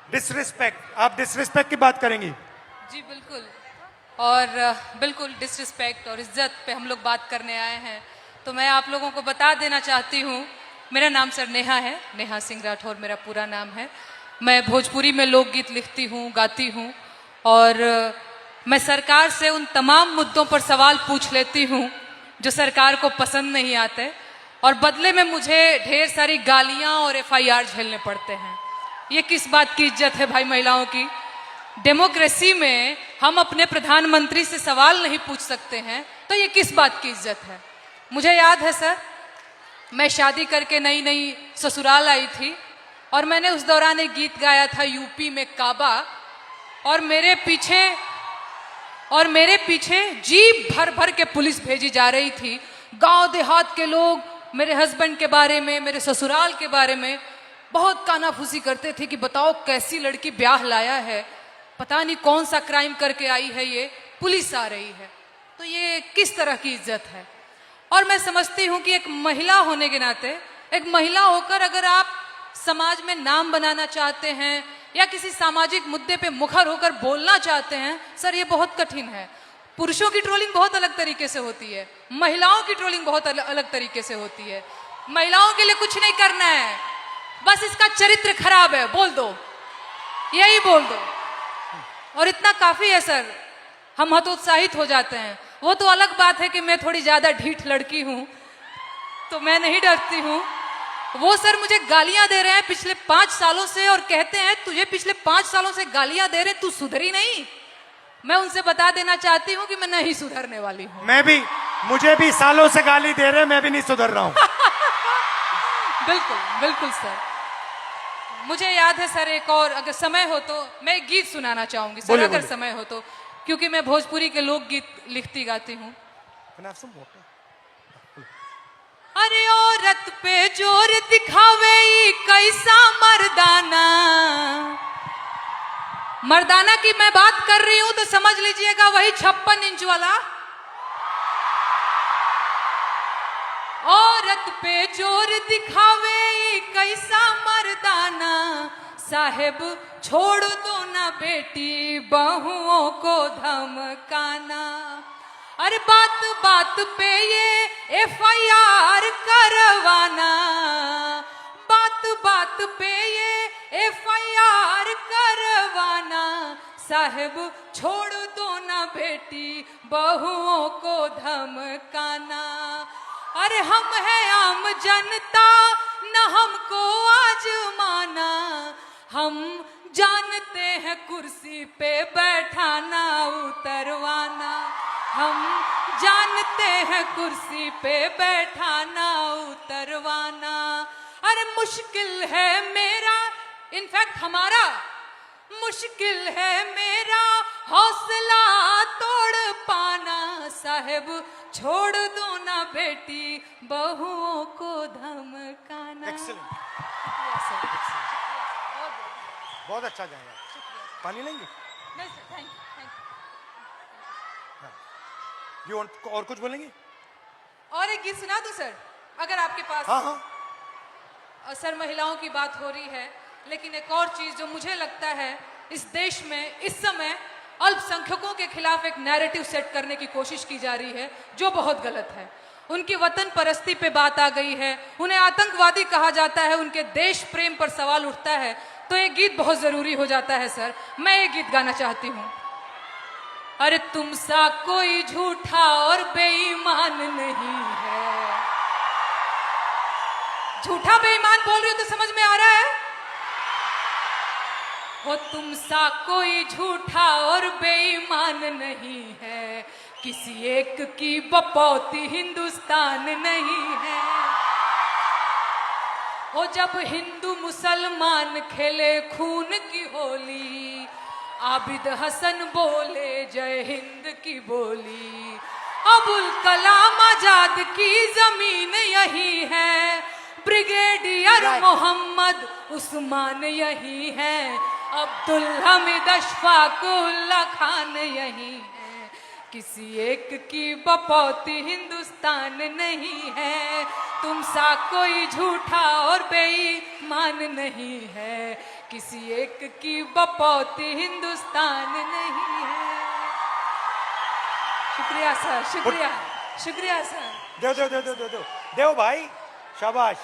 Disrespect, आप disrespect की बात करेंगी? जी बिल्कुल, और बिल्कुल डिसरिस्पेक्ट और इज्जत पे हम लोग बात करने आए हैं। तो मैं आप लोगों को बता देना चाहती हूँ, मेरा नाम सर नेहा है, नेहा सिंह राठौर मेरा पूरा नाम है। मैं भोजपुरी में लोकगीत लिखती हूँ, गाती हूँ, और मैं सरकार से उन तमाम मुद्दों पर सवाल पूछ लेती हूँ जो सरकार को पसंद नहीं आते, और बदले में मुझे ढेर सारी गालियाँ और FIR झेलने पड़ते हैं। ये किस बात की इज्जत है भाई महिलाओं की? डेमोक्रेसी में हम अपने प्रधानमंत्री से सवाल नहीं पूछ सकते हैं, तो ये किस बात की इज्जत है? मुझे याद है सर, मैं शादी करके नई नई ससुराल आई थी, और मैंने उस दौरान एक गीत गाया था यूपी में काबा, और मेरे पीछे जीप भर भर के पुलिस भेजी जा रही थी। गांव देहात के लोग मेरे हस्बैंड के बारे में, मेरे ससुराल के बारे में बहुत कानाफूसी करते थे कि बताओ कैसी लड़की ब्याह लाया है, पता नहीं कौन सा क्राइम करके आई है, ये पुलिस आ रही है। तो ये किस तरह की इज्जत है? और मैं समझती हूँ कि एक महिला होने के नाते, एक महिला होकर अगर आप समाज में नाम बनाना चाहते हैं या किसी सामाजिक मुद्दे पे मुखर होकर बोलना चाहते हैं, सर ये बहुत कठिन है। पुरुषों की ट्रोलिंग बहुत अलग तरीके से होती है, महिलाओं की ट्रोलिंग बहुत अलग तरीके से होती है। महिलाओं के लिए कुछ नहीं करना है, बस इसका चरित्र खराब है बोल दो, यही बोल दो, और इतना काफी है सर। हम हतोत्साहित हो जाते हैं। वो तो अलग बात है कि मैं थोड़ी ज्यादा ढीठ लड़की हूं, तो मैं नहीं डरती हूं। वो सर मुझे गालियां दे रहे हैं पिछले 5 सालों से, और कहते हैं तुझे पिछले 5 सालों से गालियां दे रहे, तू सुधरी नहीं। मैं उनसे बता देना चाहती हूँ कि मैं नहीं सुधरने वाली हूँ। मुझे भी सालों से गाली दे रहे, मैं भी नहीं सुधर रहा हूँ। बिल्कुल बिल्कुल सर। मुझे याद है सर, एक और अगर समय हो तो मैं एक गीत सुनाना चाहूंगी सर, अगर समय हो तो, क्योंकि मैं भोजपुरी के लोकगीत लिखती गाती हूँ। अरे औरत पे जोर दिखावे कैसा मर्दाना, मर्दाना की मैं बात कर रही हूं तो समझ लीजिएगा वही 56 इंच वाला। औरत पे जोर दिखावे कैसा मर्दाना, साहेब छोड़ दो ना बेटी बहुओं को धमकाना। अरे बात बात पे ये FIR करवाना, बात बात पे ये FIR करवाना, साहेब छोड़ दो ना बेटी बहुओं को धमकाना। अरे हम है आम जनता न हमको आजमाना, हम जानते हैं कुर्सी पे बैठाना उतरवाना, हम जानते हैं कुर्सी पे बैठाना उतरवाना। अरे मुश्किल है मेरा, इनफैक्ट हमारा मुश्किल है मेरा हौसला तोड़ पाना, साहेब छोड़ दो ना बेटी बहुओं को धमकाना। बहुत अच्छा जाएगा। पानी लेंगे? नहीं सर, थैंक यू। और कुछ बोलेंगे? और एक गीत सुना दूं सर, अगर आपके पास? हाँ। सर महिलाओं की बात हो रही है, लेकिन एक और चीज जो मुझे लगता है इस देश में इस समय अल्पसंख्यकों के खिलाफ एक नैरेटिव सेट करने की कोशिश की जा रही है, जो बहुत गलत है। उनकी वतन परस्ती पे बात आ गई है, उन्हें आतंकवादी कहा जाता है, उनके देश प्रेम पर सवाल उठता है, तो ये गीत बहुत जरूरी हो जाता है सर। मैं ये गीत गाना चाहती हूँ। अरे तुम सा कोई झूठा और बेईमान नहीं है। झूठा बेईमान बोल रही हो तो समझ में आ रहा है? वो तुम सा कोई झूठा और बेईमान नहीं है, किसी एक की बपौती हिंदुस्तान नहीं है। वो जब हिंदू मुसलमान खेले खून की होली, आबिद हसन बोले जय हिंद की बोली। अबुल कलाम आजाद की जमीन यही है, ब्रिगेडियर मोहम्मद उस्मान यही है, अब्दुल हमीद अशफाकुल्ला खान यही है, किसी एक की बपौती हिंदुस्तान नहीं है। तुम सा कोई झूठा और बेईमान नहीं है, किसी एक की बपौती हिंदुस्तान नहीं है। शुक्रिया सर, शुक्रिया, शुक्रिया सर। देव भाई, शाबाश।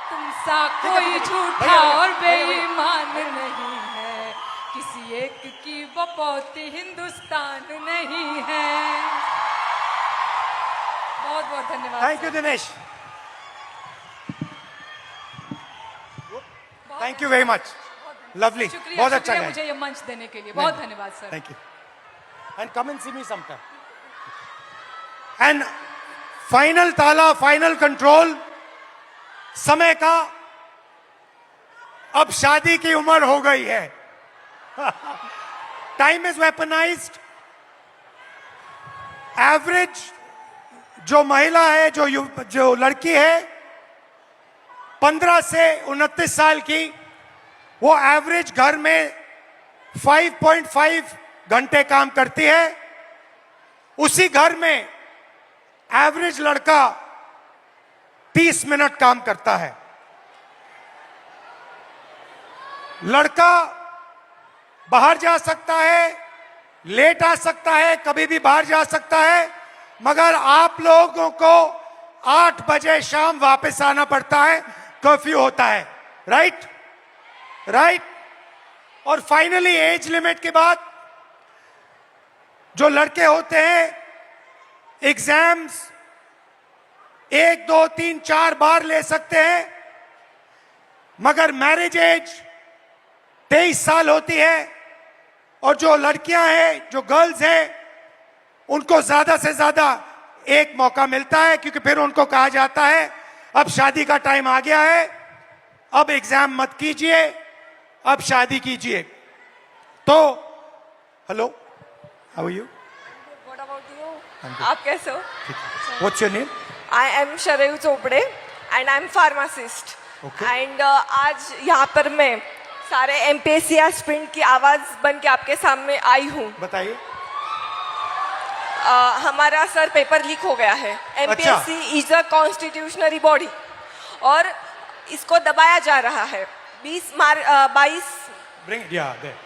तुम सा कोई झूठा और बेईमान नहीं है, किसी एक की बपौती हिंदुस्तान नहीं है। बहुत बहुत धन्यवाद। Thank you Dinesh, thank you very much, lovely, शुक्रिया, बहुत अच्छा शुक्रिया गाया। मुझे ये मंच देने के लिए, बहुत धन्यवाद sir. Thank you, and come and see me sometime. And final ताला, फाइनल कंट्रोल समय का। अब शादी की उम्र हो गई है। Time is weaponised. एवरेज जो महिला है, जो लड़की है 15 से 29 साल की, वो एवरेज घर में 5.5 घंटे काम करती है। उसी घर में एवरेज लड़का 30 मिनट काम करता है। लड़का बाहर जा सकता है, लेट आ सकता है, कभी भी बाहर जा सकता है, मगर आप लोगों को 8 बजे शाम वापस आना पड़ता है, कर्फ्यू होता है। Right, right. और फाइनली एज लिमिट के बाद जो लड़के होते हैं एग्जाम्स 1, 2, 3, 4 बार ले सकते हैं, मगर मैरिज एज 23 साल होती है। और जो लड़कियां हैं, जो गर्ल्स हैं, उनको ज्यादा से ज्यादा एक मौका मिलता है, क्योंकि फिर उनको कहा जाता है अब शादी का टाइम आ गया है, अब एग्जाम मत कीजिए, अब शादी कीजिए। तो hello, how are you? What about you? आप कैसे हो? What's your name? I am Sharayu Chopde and I am pharmacist. Okay. And आज यहाँ पर मैं सारे MPSC एस्पिरेंट की आवाज बन के आपके सामने आई हूँ। बताइए। हमारा सर पेपर लीक हो गया है। MPSC इज अ कॉन्स्टिट्यूशनरी बॉडी और इसको दबाया जा रहा है।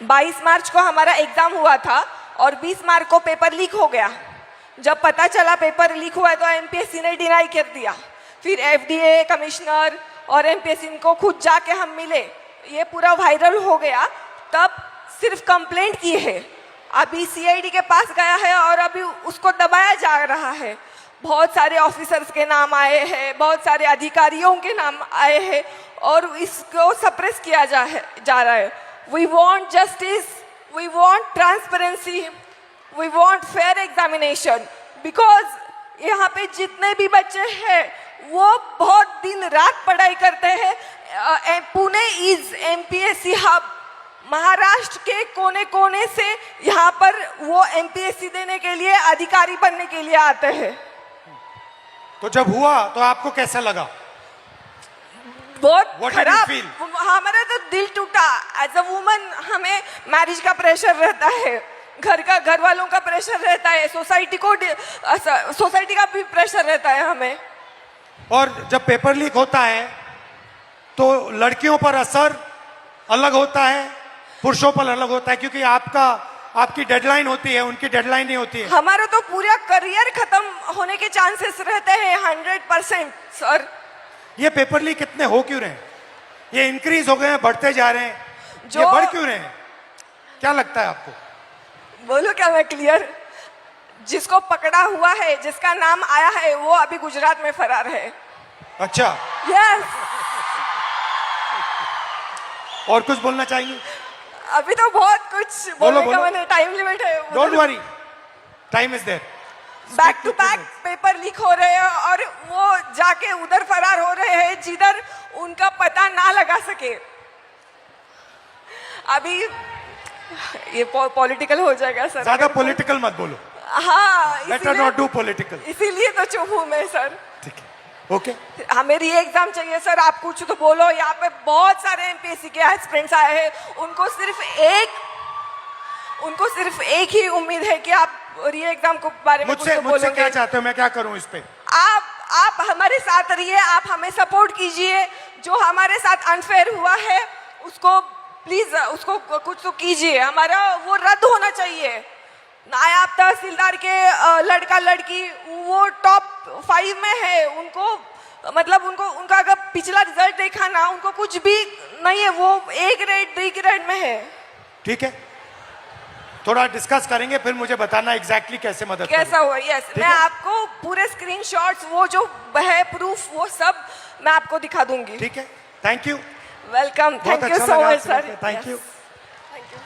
22 मार्च को हमारा एग्जाम हुआ था और 20 मार्च को पेपर लीक हो गया। जब पता चला पेपर लीक हुआ है तो MPSC ने डिनाई कर दिया। फिर FDA कमिश्नर और MPSC को खुद जाके हम मिले, ये पूरा वायरल हो गया। तब सिर्फ कंप्लेंट की है, अभी CID के पास गया है और अभी उसको दबाया जा रहा है। बहुत सारे ऑफिसर्स के नाम आए हैं, बहुत सारे अधिकारियों के नाम आए हैं और इसको सप्रेस किया जा रहा है। We want justice, we want transparency, we want fair examination, because यहाँ पे जितने भी बच्चे हैं वो बहुत दिन रात पढ़ाई करते हैं। Pune is MPSC hub. Maharashtra के कोने कोने से यहाँ पर वो MPSC देने के लिए, अधिकारी बनने के लिए आते हैं। तो जब हुआ तो आपको कैसा लगा? बहुत खराब, हमारा तो दिल टूटा। एज अ वुमन हमें मैरिज का प्रेशर रहता है, घर वालों का प्रेशर रहता है, सोसाइटी का भी प्रेशर रहता है हमें। और जब पेपर लीक होता है तो लड़कियों पर असर अलग होता है, पुरुषों पर अलग होता है, क्योंकि आपकी डेडलाइन होती है, उनकी डेडलाइन नहीं होती है। हमारा तो पूरा करियर खत्म होने के चांसेस रहते हैं 100%। सर ये पेपर लीक कितने हो क्यों रहे हैं? ये इंक्रीज हो गए हैं, बढ़ते जा रहे हैं, ये बढ़ क्यों रहे हैं? क्या लगता है आपको? बोलो क्या मैं क्लियर? जिसको पकड़ा हुआ है, जिसका नाम आया है, वो अभी गुजरात में फरार है। अच्छा, यस। और कुछ बोलना चाहिए? अभी तो बहुत कुछ बोलने का मैंने, टाइम लिमिट है। Don't worry, time is there. Back to back paper leak हो रहे हैं और वो जाके उधर फरार हो रहे हैं जिधर उनका पता ना लगा सके। अभी ये पॉलिटिकल हो जाएगा सर। ज्यादा पॉलिटिकल मत बोलो। हाँ, बेटर नॉट डू पॉलिटिकल। इसीलिए तो चुप हूँ मैं सर। ठीक है, ओके। हमें री एग्जाम चाहिए सर, आप कुछ तो बोलो। यहाँ पे बहुत सारे MPSC के एस्पिरेंट्स आए हैं, उनको सिर्फ एक ही उम्मीद है कि आप री एग्जाम को बारे में कुछ तो बोलोगे। मुझसे क्या चाहते हो? मैं क्या करूं इस पे? आप हमारे साथ रहिए, आप हमें सपोर्ट कीजिए। जो हमारे साथ अनफेयर हुआ है उसको प्लीज उसको कुछ तो कीजिए, हमारा वो रद्द होना चाहिए। नायब तहसीलदार के लड़का लड़की वो टॉप 5 में है, उनको मतलब उनका अगर पिछला रिजल्ट देखा ना, उनको कुछ भी नहीं है, वो A ग्रेड B ग्रेड में है। ठीक है, थोड़ा डिस्कस करेंगे, फिर मुझे बताना एग्जैक्टली कैसे मदद कैसा करूं। हुआ। यस, ठीक मैं है? आपको पूरे स्क्रीनशॉट्स वो जो है प्रूफ वो सब मैं आपको दिखा दूंगी। ठीक है, थैंक यू। वेलकम, बहुत थैंक यू अच्छा सो लगा मच आपसे सर। मिलकर, थैंक यू। Thank you.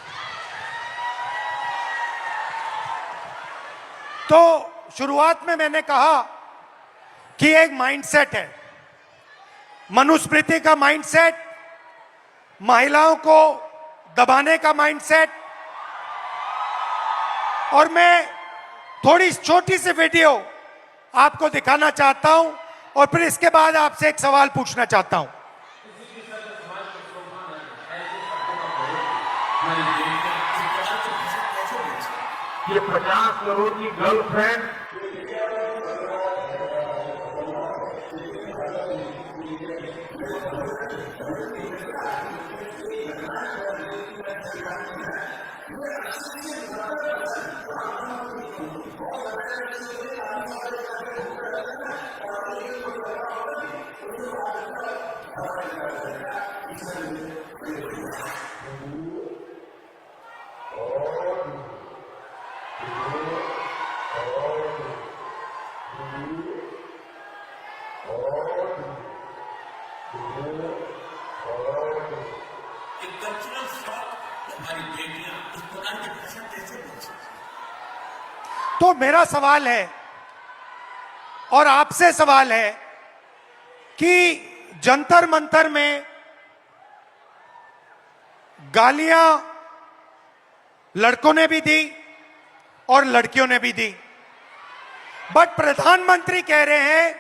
तो शुरुआत में मैंने कहा कि एक माइंडसेट है, मनुस्मृति का माइंडसेट, महिलाओं को दबाने का माइंडसेट। और मैं थोड़ी छोटी सी वीडियो आपको दिखाना चाहता हूं और फिर इसके बाद आपसे एक सवाल पूछना चाहता हूं। ये 50 करोड़ की गर्लफ्रेंड तो मेरा सवाल है और आपसे सवाल है कि जंतर मंतर में गालियां लड़कों ने भी दी और लड़कियों ने भी दी, बट प्रधानमंत्री कह रहे हैं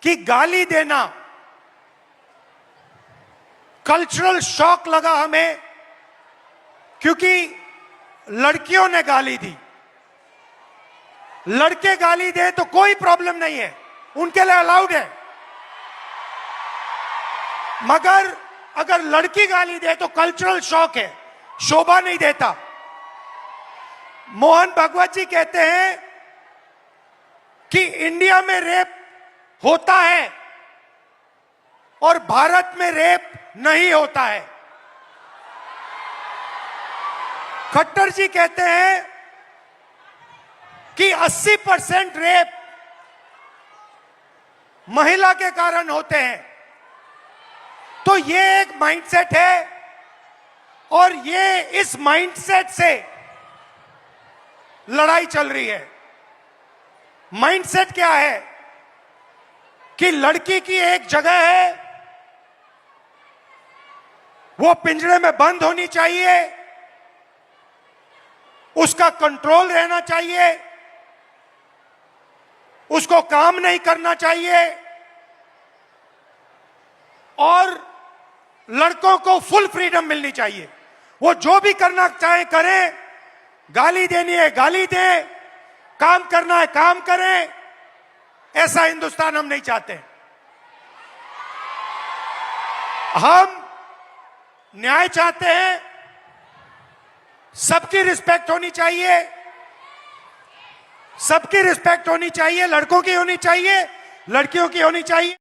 कि गाली देना कल्चरल शॉक लगा हमें क्योंकि लड़कियों ने गाली दी। लड़के गाली दे तो कोई प्रॉब्लम नहीं है, उनके लिए अलाउड है, मगर अगर लड़की गाली दे तो कल्चरल शॉक है, शोभा नहीं देता। मोहन भगवत जी कहते हैं कि इंडिया में रेप होता है और भारत में रेप नहीं होता है। खट्टर जी कहते हैं कि 80% रेप महिला के कारण होते हैं। तो ये एक माइंडसेट है और ये इस माइंडसेट से लड़ाई चल रही है। माइंडसेट क्या है कि लड़की की एक जगह है, वो पिंजरे में बंद होनी चाहिए, उसका कंट्रोल रहना चाहिए, उसको काम नहीं करना चाहिए और लड़कों को फुल फ्रीडम मिलनी चाहिए। वो जो भी करना चाहे करें, गाली देनी है गाली दें, काम करना है काम करें। ऐसा हिंदुस्तान हम नहीं चाहते। हम न्याय चाहते हैं, सबकी रिस्पेक्ट होनी चाहिए, सबकी रिस्पेक्ट होनी चाहिए, लड़कों की होनी चाहिए, लड़कियों की होनी चाहिए।